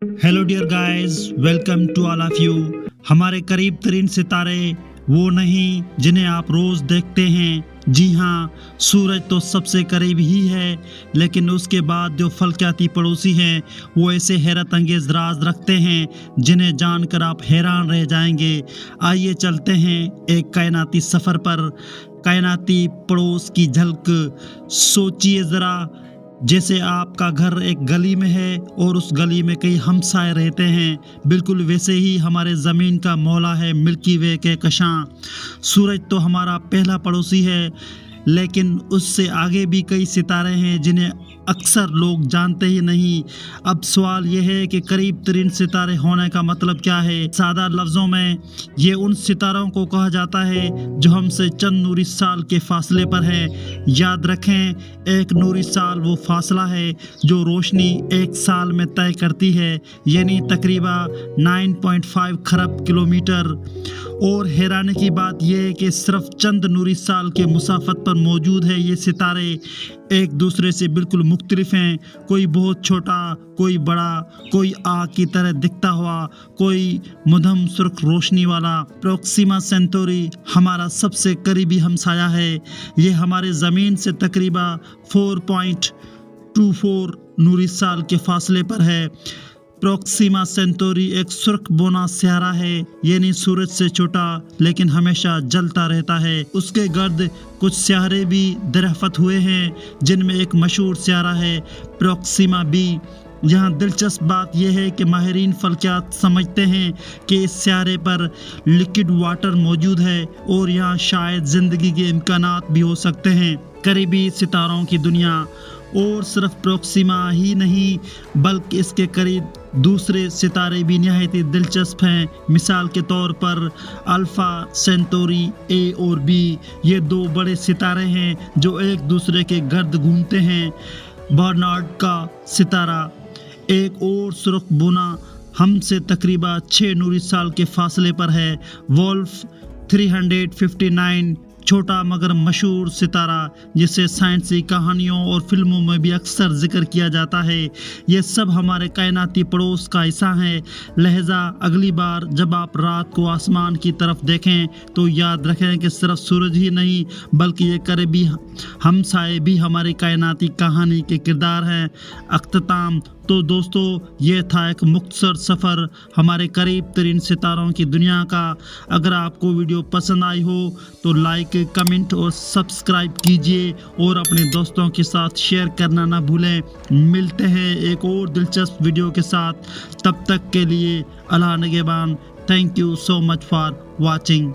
Hello dear guys, welcome to all of you. हमारे करीब तरीन सितारे वो नहीं जिन्हें आप रोज देखते हैं। जी हाँ, सूरज तो सबसे करीब ही है, लेकिन उसके बाद जो फलकियाती पड़ोसी हैं वो ऐसे हैरत अंगेज राज रखते हैं जिन्हें जानकर आप हैरान रह जाएंगे। आइए चलते हैं एक कायनाती सफ़र पर। कायनाती पड़ोस की झलक सोचिए ज़रा, जैसे आपका घर एक गली में है और उस गली में कई हमसाए रहते हैं, बिल्कुल वैसे ही हमारे ज़मीन का मौला है मिल्की वे के कशां। सूरज तो हमारा पहला पड़ोसी है, लेकिन उससे आगे भी कई सितारे हैं जिन्हें अक्सर लोग जानते ही नहीं। अब सवाल यह है कि करीब तरीन सितारे होने का मतलब क्या है। सादा लफ्ज़ों में ये उन सितारों को कहा जाता है जो हमसे चंद नूरी साल के फासले पर हैं। याद रखें, एक नूरी साल वो फासला है जो रोशनी एक साल में तय करती है, यानी तकरीबन 9.5 खरब किलोमीटर। और हैरानी की बात यह है कि सिर्फ चंद नूरी साल के मुसाफत पर मौजूद है ये सितारे एक दूसरे से बिल्कुल मुख्तलिफ हैं। कोई बहुत छोटा, कोई बड़ा, कोई आग की तरह दिखता हुआ, कोई मध्यम सुर्ख रोशनी वाला। प्रोक्सिमा सेंटोरी हमारा सबसे करीबी हमसाया है। ये हमारे ज़मीन से तकरीबन 4.24 नूरी साल के फासले पर है। प्रोक्सिमा सेंटोरी एक सुर्ख बोना सियारा है, यानी सूरज से छोटा लेकिन हमेशा जलता रहता है। उसके गर्द कुछ सियारे भी दरअफ्त हुए हैं, जिनमें एक मशहूर सियारा है प्रोक्सिमा बी। यहाँ दिलचस्प बात यह है कि माहिरीन फल्कियात समझते हैं कि इस सियारे पर लिक्विड वाटर मौजूद है और यहाँ शायद ज़िंदगी के इम्कानात भी हो सकते हैं। करीबी सितारों की दुनिया, और सिर्फ प्रोक्सिमा ही नहीं बल्कि इसके करीब दूसरे सितारे भी निहायत ही दिलचस्प हैं। मिसाल के तौर पर अल्फ़ा सेंटोरी ए और बी, ये दो बड़े सितारे हैं जो एक दूसरे के गर्द घूमते हैं। बर्नार्ड का सितारा एक और सुर्ख बुना हमसे तकरीबन 6 नूरी साल के फासले पर है। वोल्फ 359 छोटा मगर मशहूर सितारा, जिसे साइंसी कहानियों और फिल्मों में भी अक्सर जिक्र किया जाता है। ये सब हमारे कायनाती पड़ोस का हिस्सा है। लिहाजा अगली बार जब आप रात को आसमान की तरफ देखें तो याद रखें कि सिर्फ सूरज ही नहीं बल्कि ये करीबी हमसाए भी हमारी कायनाती कहानी के किरदार हैं। अख्ताम तो दोस्तों, ये था एक मुख्तसर सफ़र हमारे करीब तरीन सितारों की दुनिया का। अगर आपको वीडियो पसंद आई हो तो लाइक, कमेंट और सब्सक्राइब कीजिए और अपने दोस्तों के साथ शेयर करना ना भूलें। मिलते हैं एक और दिलचस्प वीडियो के साथ, तब तक के लिए अल्लाह निगहबान। Thank you so much for watching.